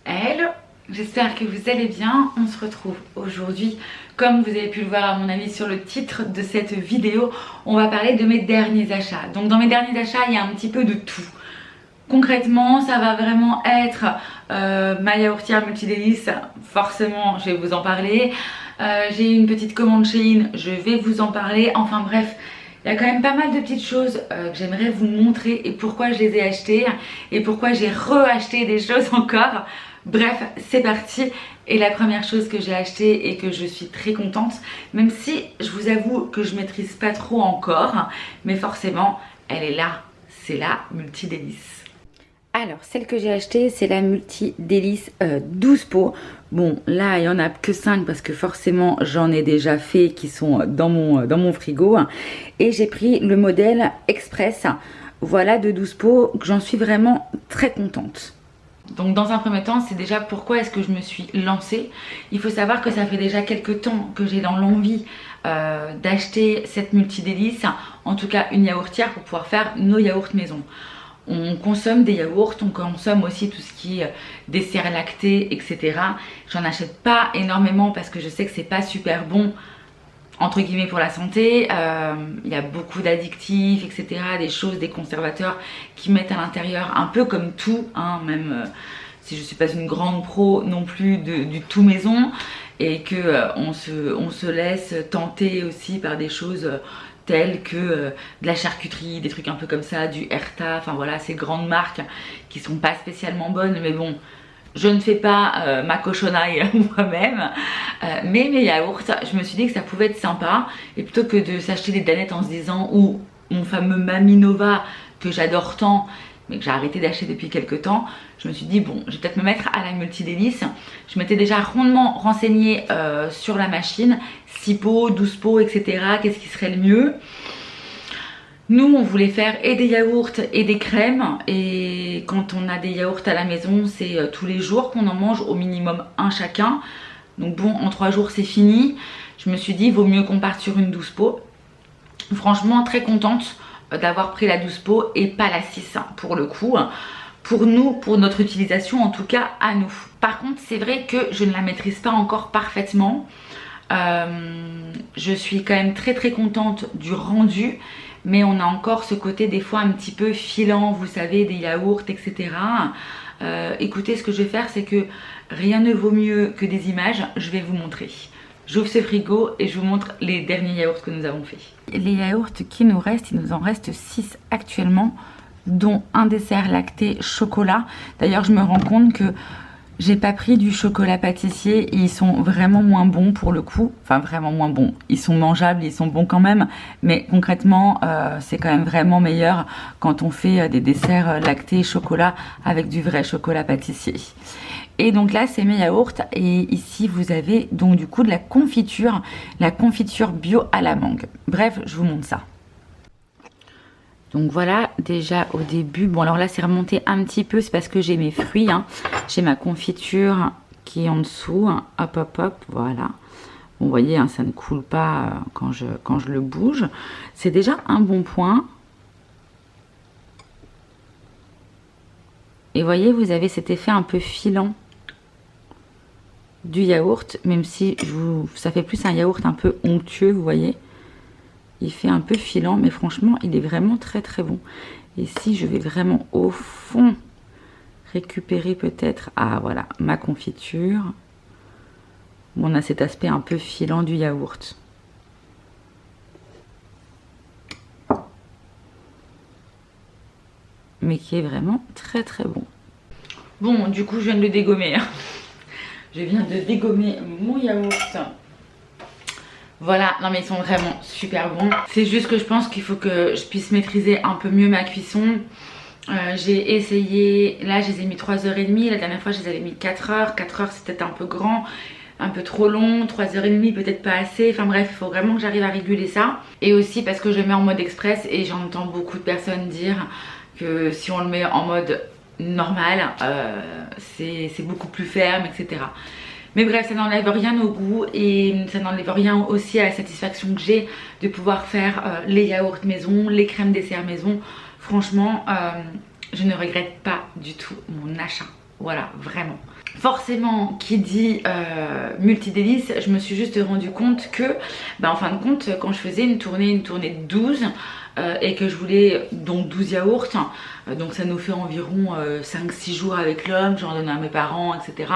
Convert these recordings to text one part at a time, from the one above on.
Hello, j'espère que vous allez bien. On se retrouve aujourd'hui, comme vous avez pu le voir à mon avis sur le titre de cette vidéo, on va parler de mes derniers achats. Donc dans mes derniers achats, il y a un petit peu de tout. Concrètement, ça va vraiment être ma yaourtière multidélice, forcément je vais vous en parler. J'ai une petite commande Shein, je vais vous en parler. Enfin bref, il y a quand même pas mal de petites choses que j'aimerais vous montrer et pourquoi je les ai achetées et pourquoi j'ai re-acheté des choses encore. Bref, c'est parti. Et la première chose que j'ai achetée et que je suis très contente, même si je vous avoue que je maîtrise pas trop encore, mais forcément elle est là, c'est la multidélice. Alors, celle que j'ai achetée, c'est la multidélice 12 pots. Bon, là, il n'y en a que 5 parce que forcément, j'en ai déjà fait qui sont dans mon frigo. Et j'ai pris le modèle Express, voilà, de 12 pots, que j'en suis vraiment très contente. Donc dans un premier temps, c'est déjà pourquoi est-ce que je me suis lancée. Il faut savoir que ça fait déjà quelques temps que j'ai dans l'envie d'acheter cette multidélice, en tout cas une yaourtière pour pouvoir faire nos yaourts maison. On consomme des yaourts, on consomme aussi tout ce qui est dessert lacté, etc. J'en achète pas énormément parce que je sais que c'est pas super bon entre guillemets pour la santé. Il y a beaucoup d'addictifs, etc. Des choses, des conservateurs qui mettent à l'intérieur un peu comme tout, hein, même si je suis pas une grande pro non plus du tout maison, et que on se laisse tenter aussi par des choses telles que de la charcuterie, des trucs un peu comme ça, du Herta, enfin voilà, ces grandes marques qui sont pas spécialement bonnes, mais bon, je ne fais pas ma cochonaille moi-même, mais mes yaourts, je me suis dit que ça pouvait être sympa, et plutôt que de s'acheter des danettes en se disant, ou mon fameux Maminova que j'adore tant, mais que j'ai arrêté d'acheter depuis quelques temps, je me suis dit bon, je vais peut-être me mettre à la multidélice. Je m'étais déjà rondement renseignée sur la machine, 6 pots, 12 pots, etc. Qu'est-ce qui serait le mieux? Nous, on voulait faire et des yaourts et des crèmes, et quand on a des yaourts à la maison, c'est tous les jours qu'on en mange, au minimum un chacun. Donc bon, en 3 jours c'est fini. Je me suis dit, vaut mieux qu'on parte sur une 12 pots. Franchement, très contente d'avoir pris la 12 pots et pas la 6 pour le coup. Pour nous, pour notre utilisation, en tout cas à nous. Par contre, c'est vrai que je ne la maîtrise pas encore parfaitement. Je suis quand même très contente du rendu, mais on a encore ce côté des fois un petit peu filant, vous savez, des yaourts, etc. Écoutez, ce que je vais faire, c'est que rien ne vaut mieux que des images. Je vais vous montrer. J'ouvre ce frigo et je vous montre les derniers yaourts que nous avons fait. Les yaourts qui nous restent, il nous en reste 6 actuellement, dont un dessert lacté chocolat. D'ailleurs, je me rends compte que j'ai pas pris du chocolat pâtissier et ils sont vraiment moins bons pour le coup. Enfin, vraiment moins bons. Ils sont mangeables, ils sont bons quand même. Mais concrètement, c'est quand même vraiment meilleur quand on fait des desserts lactés chocolat avec du vrai chocolat pâtissier. Et donc là, c'est mes yaourts. Et ici, vous avez donc du coup de la confiture bio à la mangue. Bref, je vous montre ça. Donc voilà, déjà au début, bon alors là c'est remonté un petit peu, c'est parce que j'ai mes fruits, hein. J'ai ma confiture qui est en dessous, hein. Hop hop hop, voilà. Bon, vous voyez, hein, ça ne coule pas quand je le bouge. C'est déjà un bon point. Et vous voyez, vous avez cet effet un peu filant du yaourt, même si ça fait plus un yaourt un peu onctueux, vous voyez. Il fait un peu filant, mais franchement, il est vraiment très bon. Et si je vais vraiment au fond récupérer peut-être, ah voilà, ma confiture. Bon, on a cet aspect un peu filant du yaourt. Mais qui est vraiment très bon. Bon, du coup, je viens de le dégommer. Je viens de dégommer mon yaourt. Voilà, non mais ils sont vraiment super bons. C'est juste que je pense qu'il faut que je puisse maîtriser un peu mieux ma cuisson. J'ai essayé, là je les ai mis 3h30, la dernière fois je les avais mis 4h. 4h c'était un peu grand, un peu trop long, 3h30 peut-être pas assez. Enfin bref, il faut vraiment que j'arrive à réguler ça. Et aussi parce que je le mets en mode express et j'entends beaucoup de personnes dire que si on le met en mode normal, c'est beaucoup plus ferme, etc. Mais bref, ça n'enlève rien au goût et ça n'enlève rien aussi à la satisfaction que j'ai de pouvoir faire les yaourts maison, les crèmes dessert maison. Franchement, je ne regrette pas du tout mon achat. Voilà, vraiment. Forcément, qui dit multidélices, je me suis juste rendu compte que, en fin de compte, quand je faisais une tournée de 12 et que je voulais donc 12 yaourts, donc ça nous fait environ 5-6 jours avec l'homme, j'en donne à mes parents, etc.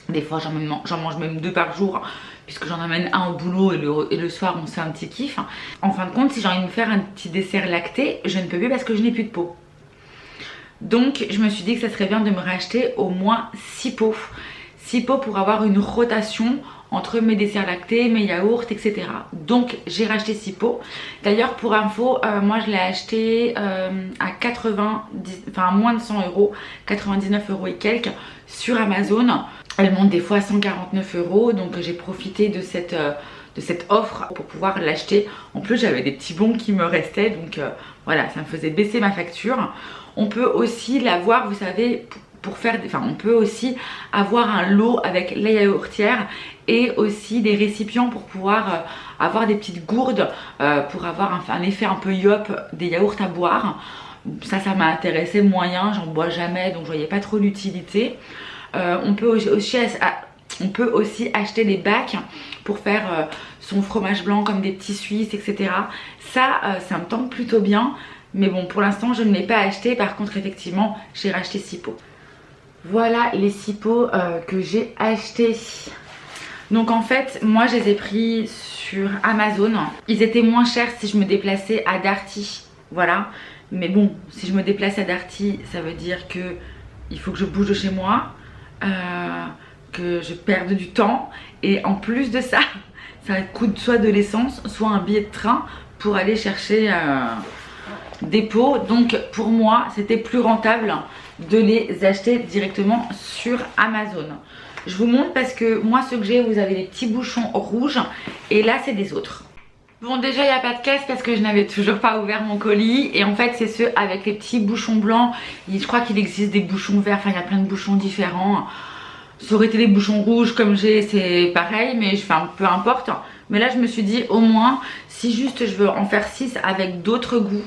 Des fois j'en mange même 2 par jour puisque j'en amène un au boulot et le soir on se fait un petit kiff. En fin de compte, si j'ai envie de me faire un petit dessert lacté, je ne peux plus parce que je n'ai plus de pot. Donc je me suis dit que ça serait bien de me racheter au moins 6 pots. 6 pots pour avoir une rotation entre mes desserts lactés, mes yaourts, etc. Donc j'ai racheté 6 pots. D'ailleurs pour info, moi je l'ai acheté à 90, enfin moins de 100 €, 99 € et quelques sur Amazon. Elle monte des fois à 149 €, donc j'ai profité de cette offre pour pouvoir l'acheter. En plus j'avais des petits bons qui me restaient, donc voilà, ça me faisait baisser ma facture. On peut aussi l'avoir, vous savez, pour faire, on peut aussi avoir un lot avec la yaourtière et aussi des récipients pour pouvoir avoir des petites gourdes pour avoir un effet un peu yop des yaourts à boire. Ça m'a intéressé moyen, j'en bois jamais donc je voyais pas trop l'utilité. On peut aussi acheter des bacs pour faire son fromage blanc comme des petits suisses, etc. Ça me tente plutôt bien. Mais bon, pour l'instant je ne l'ai pas acheté. Par contre effectivement j'ai racheté 6 pots. Voilà les 6 pots que j'ai achetés. Donc en fait moi je les ai pris sur Amazon. Ils étaient moins chers si je me déplaçais à Darty. Voilà. Mais bon, si je me déplace à Darty, ça veut dire que il faut que je bouge de chez moi, que je perde du temps. Et en plus de ça, ça coûte soit de l'essence, soit un billet de train pour aller chercher des pots. Donc pour moi c'était plus rentable de les acheter directement sur Amazon. Je vous montre parce que moi ceux que j'ai, vous avez des petits bouchons rouges et là c'est des autres. Bon, déjà il n'y a pas de caisse parce que je n'avais toujours pas ouvert mon colis. Et en fait c'est ceux avec les petits bouchons blancs. Je crois qu'il existe des bouchons verts, enfin il y a plein de bouchons différents. Ça aurait été des bouchons rouges comme j'ai, c'est pareil, mais peu importe. Mais là je me suis dit au moins si juste je veux en faire 6 avec d'autres goûts,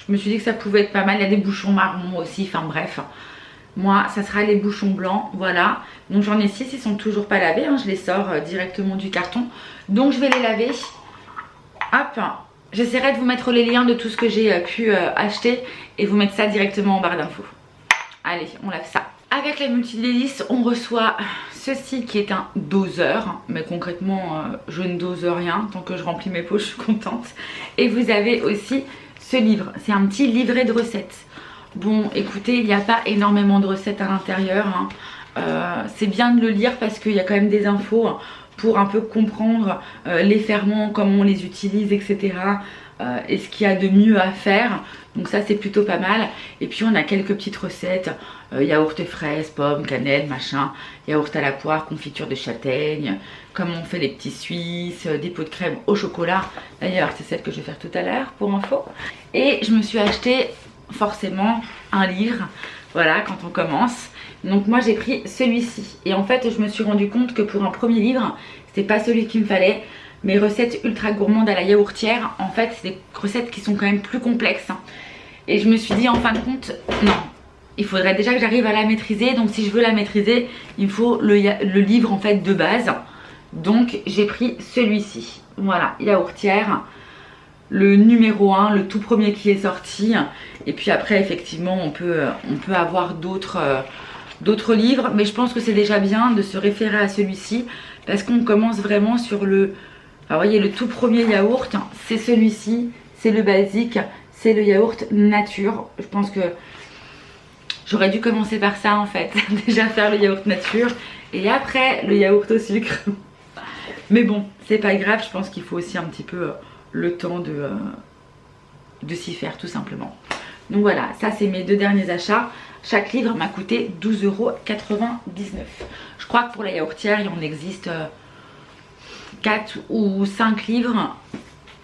je me suis dit que ça pouvait être pas mal. Il y a des bouchons marrons aussi, enfin bref. Moi ça sera les bouchons blancs, voilà. Donc j'en ai 6, ils sont toujours pas lavés, je les sors directement du carton. Donc je vais les laver. Hop, j'essaierai de vous mettre les liens de tout ce que j'ai pu acheter et vous mettre ça directement en barre d'infos. Allez, on lave ça. Avec la multidélice, on reçoit ceci qui est un doseur. Mais concrètement, je ne dose rien. Tant que je remplis mes poches, je suis contente. Et vous avez aussi ce livre. C'est un petit livret de recettes. Bon, écoutez, il n'y a pas énormément de recettes à l'intérieur. C'est bien de le lire parce qu'il y a quand même des infos pour un peu comprendre les ferments, comment on les utilise, etc. Et ce qu'il y a de mieux à faire. Donc ça c'est plutôt pas mal. Et puis on a quelques petites recettes, yaourt et fraises, pommes, cannelle, machin, yaourt à la poire, confiture de châtaigne, comment on fait les petits suisses, des pots de crème au chocolat. D'ailleurs c'est celle que je vais faire tout à l'heure pour info. Et je me suis acheté forcément un livre, voilà, quand on commence. Donc moi j'ai pris celui-ci. Et en fait je me suis rendu compte que pour un premier livre, c'était pas celui qu'il me fallait. Mes recettes ultra gourmandes à la yaourtière, en fait c'est des recettes qui sont quand même plus complexes. Et je me suis dit en fin de compte, non, il faudrait déjà que j'arrive à la maîtriser. Donc si je veux la maîtriser, il me faut le livre en fait de base. Donc j'ai pris celui-ci, voilà, yaourtière, le numéro 1, le tout premier qui est sorti. Et puis après effectivement on peut avoir d'autres livres, mais je pense que c'est déjà bien de se référer à celui-ci parce qu'on commence vraiment sur le... Alors, vous voyez, le tout premier yaourt, c'est celui-ci, c'est le basique, c'est le yaourt nature. Je pense que j'aurais dû commencer par ça en fait, déjà faire le yaourt nature et après le yaourt au sucre. Mais bon, c'est pas grave, je pense qu'il faut aussi un petit peu le temps de s'y faire tout simplement. Donc voilà, ça c'est mes 2 derniers achats. Chaque livre m'a coûté 12,99 €. Je crois que pour la yaourtière, il en existe 4 ou 5 livres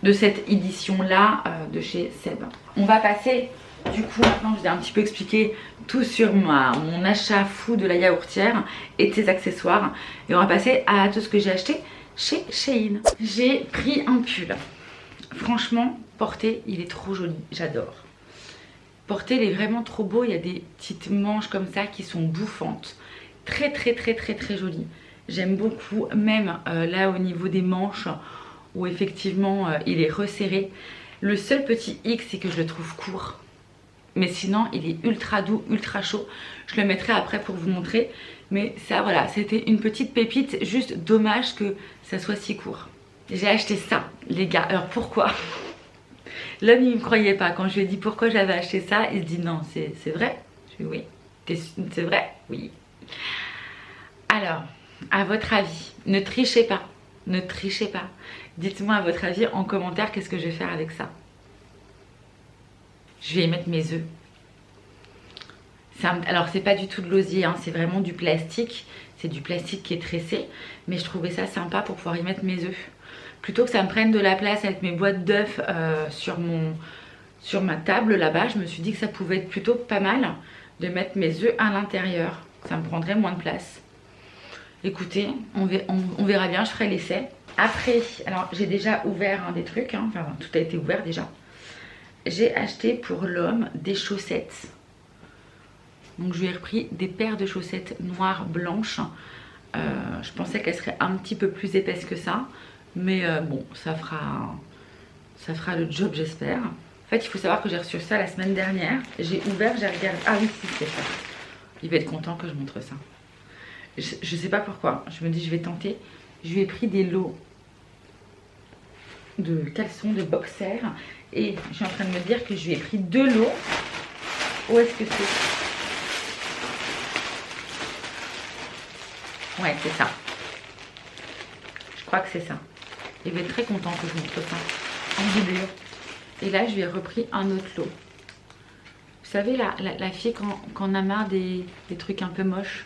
de cette édition là de chez Seb. On va passer du coup maintenant, je vous ai un petit peu expliqué tout sur mon achat fou de la yaourtière et de ses accessoires. Et on va passer à tout ce que j'ai acheté chez Shein. J'ai pris un pull. Franchement, porté, il est trop joli, j'adore. porter, il est vraiment trop beau. Il y a des petites manches comme ça qui sont bouffantes. Très joli. J'aime beaucoup, même là au niveau des manches où effectivement il est resserré. Le seul petit hic, c'est que je le trouve court. Mais sinon il est ultra doux, ultra chaud. Je le mettrai après pour vous montrer. Mais ça voilà, c'était une petite pépite. Juste dommage que ça soit si court. J'ai acheté ça les gars. Alors pourquoi? L'homme il ne me croyait pas. Quand je lui ai dit pourquoi j'avais acheté ça, il se dit non c'est vrai. Je lui ai dit oui. C'est vrai? Oui. Alors, à votre avis, ne trichez pas. Ne trichez pas. Dites-moi à votre avis en commentaire qu'est-ce que je vais faire avec ça. Je vais y mettre mes œufs. Alors c'est pas du tout de l'osier, hein, c'est vraiment du plastique. C'est du plastique qui est tressé. Mais je trouvais ça sympa pour pouvoir y mettre mes œufs. Plutôt que ça me prenne de la place avec mes boîtes d'œufs sur ma table là-bas, je me suis dit que ça pouvait être plutôt pas mal de mettre mes œufs à l'intérieur. Ça me prendrait moins de place. Écoutez, on verra bien, je ferai l'essai. Après, alors j'ai déjà ouvert des trucs, hein, enfin tout a été ouvert déjà. J'ai acheté pour l'homme des chaussettes. Donc je lui ai repris des paires de chaussettes noires blanches. Je pensais qu'elles seraient un petit peu plus épaisses que ça. Mais bon, ça fera le job j'espère. En fait, il faut savoir que j'ai reçu ça la semaine dernière. J'ai ouvert, j'ai regardé. Ah oui, c'est ça. Il va être content que je montre ça. Je sais pas pourquoi. Je me dis, je vais tenter. Je lui ai pris des lots de caleçons, de boxers. Et je suis en train de me dire que je lui ai pris 2 lots. Où est-ce que c'est? Ouais, c'est ça. Je crois que c'est ça. Il va être très content que je montre ça en vidéo. Et là, je lui ai repris un autre lot. Vous savez, la fille, quand on a marre des trucs un peu moches,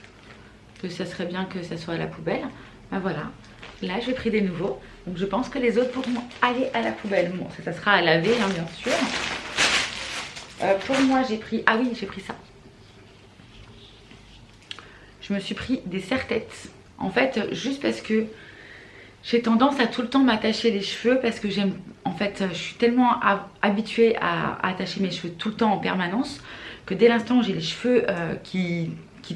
que ça serait bien que ça soit à la poubelle, ben voilà. Là, j'ai pris des nouveaux. Donc, je pense que les autres pourront aller à la poubelle. Bon, ça sera à laver, hein, bien sûr. Pour moi, j'ai pris... Ah oui, j'ai pris ça. Je me suis pris des serre-têtes. En fait, juste parce que j'ai tendance à tout le temps m'attacher les cheveux parce que j'aime... En fait, je suis tellement habituée à attacher mes cheveux tout le temps en permanence que dès l'instant où j'ai les cheveux qui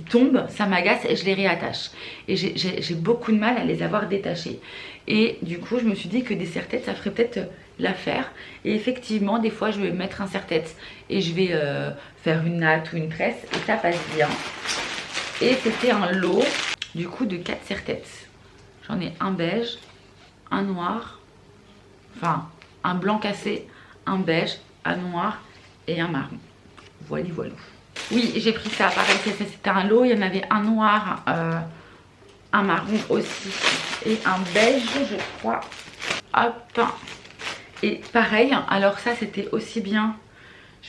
tombent, ça m'agace et je les réattache. Et j'ai beaucoup de mal à les avoir détachés. Et du coup, je me suis dit que des serre-têtes, ça ferait peut-être l'affaire. Et effectivement, des fois, je vais mettre un serre-tête et je vais faire une natte ou une tresse et ça passe bien. Et c'était un lot, du coup, de 4 serre-têtes. J'en ai un beige, un noir, enfin, un blanc cassé, un beige, un noir et un marron. Voilà, voilà. Oui, j'ai pris ça, pareil, c'était un lot, il y en avait un noir, un marron aussi et un beige, je crois. Hop. Et pareil, alors ça c'était aussi bien.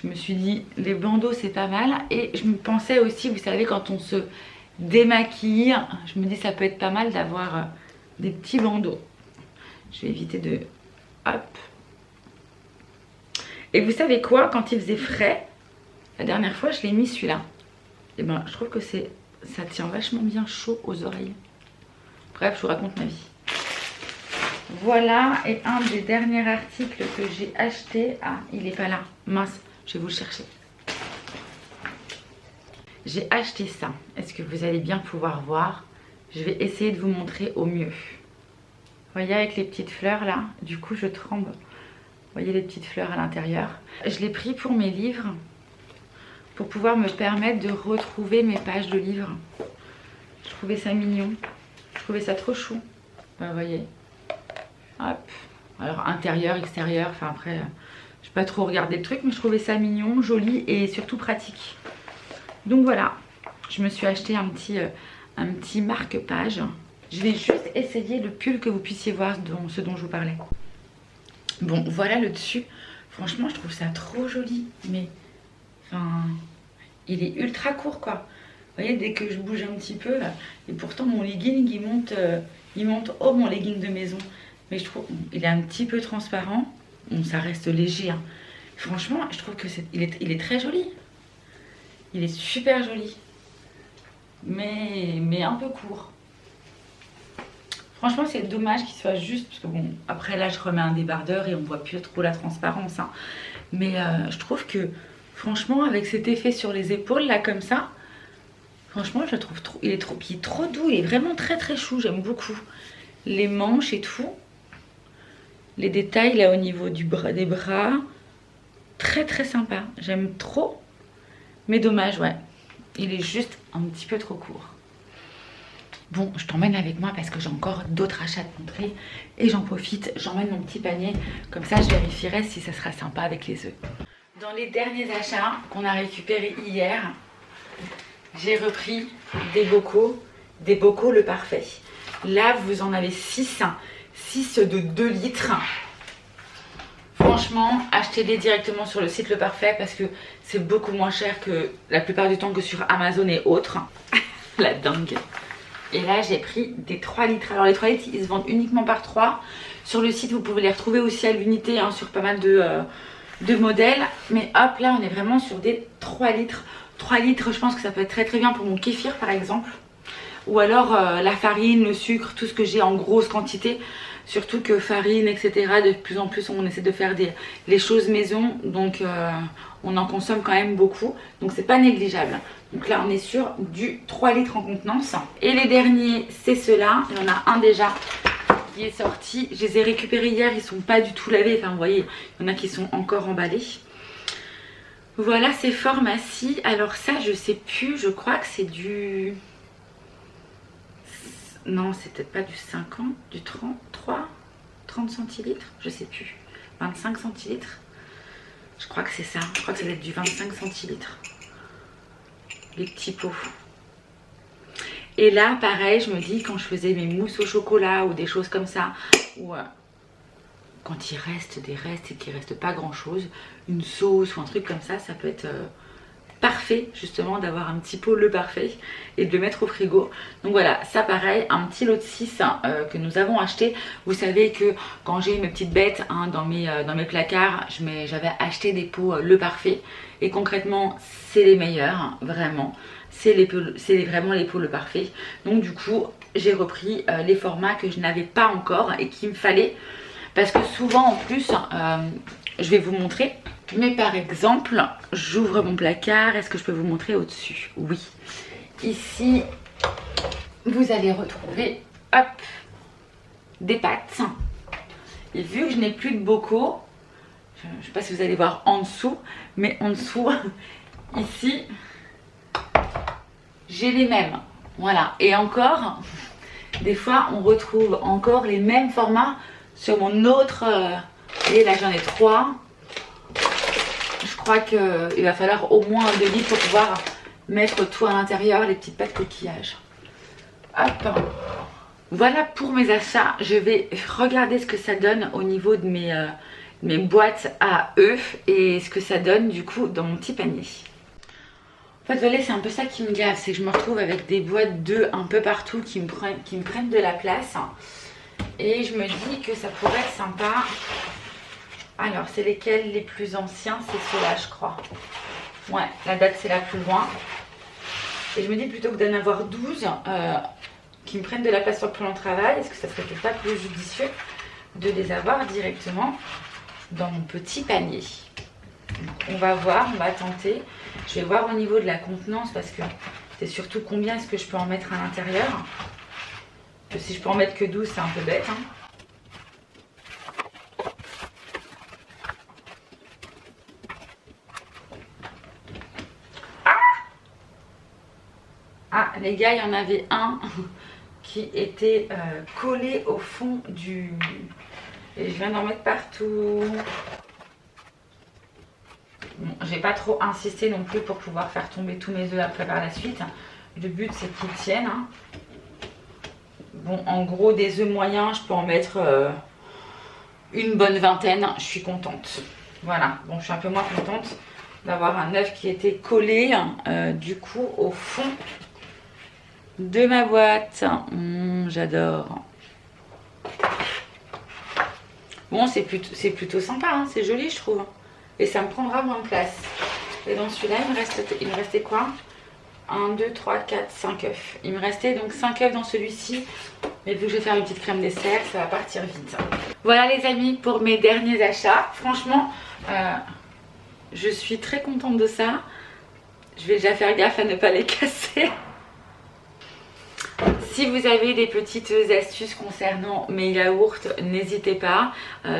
Je me suis dit, les bandeaux c'est pas mal. Et je me pensais aussi, vous savez, quand on se démaquille, je me dis ça peut être pas mal d'avoir des petits bandeaux. Je vais éviter de... Hop. Et vous savez quoi, quand il faisait frais, la dernière fois je l'ai mis celui-là. Et ben je trouve que ça tient vachement bien chaud aux oreilles. Bref, je vous raconte ma vie. Voilà, et un des derniers articles que j'ai acheté. Ah, il est pas là, mince, je vais vous le chercher. J'ai acheté ça. Est-ce que vous allez bien pouvoir voir? Je vais essayer de vous montrer au mieux. Vous voyez avec les petites fleurs là, du coup je tremble. Vous voyez les petites fleurs à l'intérieur. Je l'ai pris pour mes livres, pour pouvoir me permettre de retrouver mes pages de livres. Je trouvais ça mignon, je trouvais ça trop chou. Ben, vous voyez. Hop. Alors intérieur, extérieur, enfin après, je n'ai pas trop regardé le truc, mais je trouvais ça mignon, joli et surtout pratique. Donc voilà, je me suis acheté un petit marque-page. Je vais juste essayer le pull que vous puissiez voir ce dont je vous parlais. Bon, voilà le dessus. Franchement, je trouve ça trop joli, mais enfin, il est ultra court quoi. Vous voyez, dès que je bouge un petit peu là, et pourtant mon legging il monte haut, mon legging de maison. Mais je trouve il est un petit peu transparent. Bon, ça reste léger. Hein. Franchement, je trouve que il est très joli. Il est super joli. Mais un peu court. Franchement, c'est dommage qu'il soit juste. Parce que bon, après là, je remets un débardeur et on voit plus trop la transparence. Hein. Mais je trouve que Franchement, avec cet effet sur les épaules là comme ça, franchement je le trouve trop, il est trop doux, il est vraiment très chou, j'aime beaucoup. Les manches et tout, les détails là au niveau des bras, très sympa, j'aime trop. Mais dommage, ouais, il est juste un petit peu trop court. Bon, je t'emmène avec moi parce que j'ai encore d'autres achats à te montrer. Et j'en profite, j'emmène mon petit panier. Comme ça, je vérifierai si ça sera sympa avec les œufs. Dans les derniers achats qu'on a récupérés hier, j'ai repris des bocaux le parfait. Là, vous en avez 6 de 2 litres. Franchement, achetez-les directement sur le site Le Parfait parce que c'est beaucoup moins cher que la plupart du temps que sur Amazon et autres. La dingue. Et là, j'ai pris des 3 litres. Alors les 3 litres, ils se vendent uniquement par 3. Sur le site, vous pouvez les retrouver aussi à l'unité sur pas mal de modèles. Mais hop, là, on est vraiment sur des 3 litres. 3 litres, je pense que ça peut être très bien pour mon kéfir par exemple. Ou alors la farine, le sucre, tout ce que j'ai en grosse quantité. Surtout que farine, etc. De plus en plus, on essaie de faire les choses maison. Donc, on en consomme quand même beaucoup. Donc, c'est pas négligeable. Donc là, on est sur du 3 litres en contenance. Et les derniers, c'est ceux-là. Il y en a un déjà qui est sorti. Je les ai récupérés hier. Ils sont pas du tout lavés. Enfin, vous voyez, il y en a qui sont encore emballés. Voilà ces pharmacies. Alors ça, je sais plus. Je crois que c'est du... Non, c'est peut-être pas du 50, du 30 centilitres, je sais plus. 25 centilitres. Je crois que c'est ça. Je crois que ça doit être du 25 centilitres. Les petits pots. Et là, pareil, je me dis, quand je faisais mes mousses au chocolat ou des choses comme ça, ou quand il reste des restes et qu'il reste pas grand chose, une sauce ou un truc comme ça peut être... parfait justement d'avoir un petit pot Le Parfait et de le mettre au frigo. Donc voilà, ça pareil, un petit lot de 6 que nous avons acheté. Vous savez que quand j'ai mes petites bêtes dans mes placards, j'avais acheté des pots Le Parfait et concrètement c'est les meilleurs, vraiment. C'est vraiment les pots Le Parfait. Donc du coup j'ai repris les formats que je n'avais pas encore et qu'il me fallait parce que souvent en plus, je vais vous montrer. Mais par exemple, j'ouvre mon placard. Est-ce que je peux vous montrer au-dessus? Oui. Ici, vous allez retrouver, hop, des pâtes. Et vu que je n'ai plus de bocaux, je ne sais pas si vous allez voir en dessous, mais en dessous, ici, j'ai les mêmes. Voilà. Et encore, des fois, on retrouve encore les mêmes formats sur mon autre... et là, j'en ai 3. Je crois qu'il va falloir au moins 2 litres pour pouvoir mettre tout à l'intérieur, les petites pâtes coquillages. Hop. Voilà pour mes achats. Je vais regarder ce que ça donne au niveau de mes boîtes à œufs et ce que ça donne du coup dans mon petit panier. En fait, voilà, c'est un peu ça qui me gave, c'est que je me retrouve avec des boîtes d'œufs un peu partout qui me prennent de la place. Et je me dis que ça pourrait être sympa. Alors, c'est lesquels les plus anciens? C'est ceux-là, je crois. Ouais, la date, c'est la plus loin. Et je me dis, plutôt que d'en avoir 12 qui me prennent de la place sur le plan de travail, est-ce que ça serait peut-être pas plus judicieux de les avoir directement dans mon petit panier? Donc, on va voir, on va tenter. Je vais voir au niveau de la contenance parce que c'est surtout combien est-ce que je peux en mettre à l'intérieur. Si je peux en mettre que 12, c'est un peu bête, hein. Ah, les gars, il y en avait un qui était collé au fond du... Et je viens d'en mettre partout. Bon, j'ai pas trop insisté non plus pour pouvoir faire tomber tous mes œufs après par la suite. Le but, c'est qu'ils tiennent. Hein. Bon, en gros, des œufs moyens, je peux en mettre une bonne vingtaine. Je suis contente. Voilà. Bon, je suis un peu moins contente d'avoir un œuf qui était collé, du coup, au fond de ma boîte. J'adore. Bon, c'est plutôt sympa, hein, c'est joli, je trouve. Et ça me prendra moins de place. Et dans celui-là, il me restait quoi? 1, 2, 3, 4, 5 œufs. Il me restait donc 5 œufs dans celui-ci. Mais vu que je vais faire une petite crème dessert, ça va partir vite. Voilà les amis pour mes derniers achats. Franchement, Je suis très contente de ça. Je vais déjà faire gaffe à ne pas les casser. Si vous avez des petites astuces concernant mes yaourts, n'hésitez pas.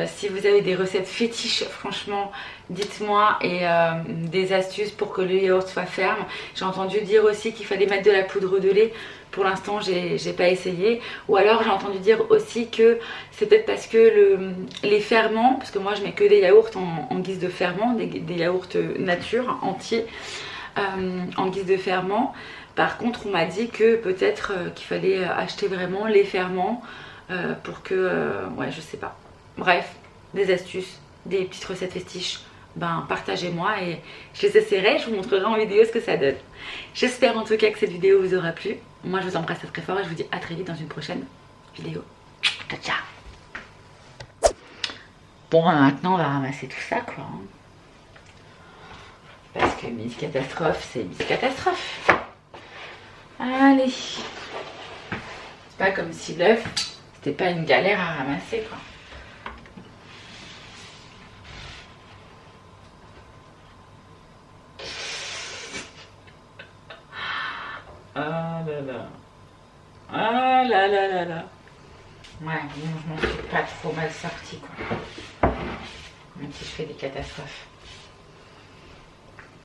Si vous avez des recettes fétiches, franchement, dites-moi. Et des astuces pour que le yaourt soit ferme. J'ai entendu dire aussi qu'il fallait mettre de la poudre de lait. Pour l'instant, j'ai pas essayé. Ou alors, j'ai entendu dire aussi que c'est peut-être parce que les ferments, parce que moi, je mets que des yaourts en guise de ferment, des yaourts nature, entiers, en guise de ferment. Par contre, on m'a dit que peut-être qu'il fallait acheter vraiment les ferments pour que... ouais, je sais pas. Bref, des astuces, des petites recettes fétiches, ben partagez-moi et je les essaierai, je vous montrerai en vidéo ce que ça donne. J'espère en tout cas que cette vidéo vous aura plu. Moi, je vous embrasse très fort et je vous dis à très vite dans une prochaine vidéo. Ciao, ciao. Bon, maintenant, on va ramasser tout ça, quoi. Parce que Miss Catastrophe, c'est Miss Catastrophe. Allez. C'est pas comme si l'œuf, c'était pas une galère à ramasser, quoi. Ah là là. Ah là là là là. Ouais, je m'en suis pas trop mal sortie, quoi. Même si je fais des catastrophes.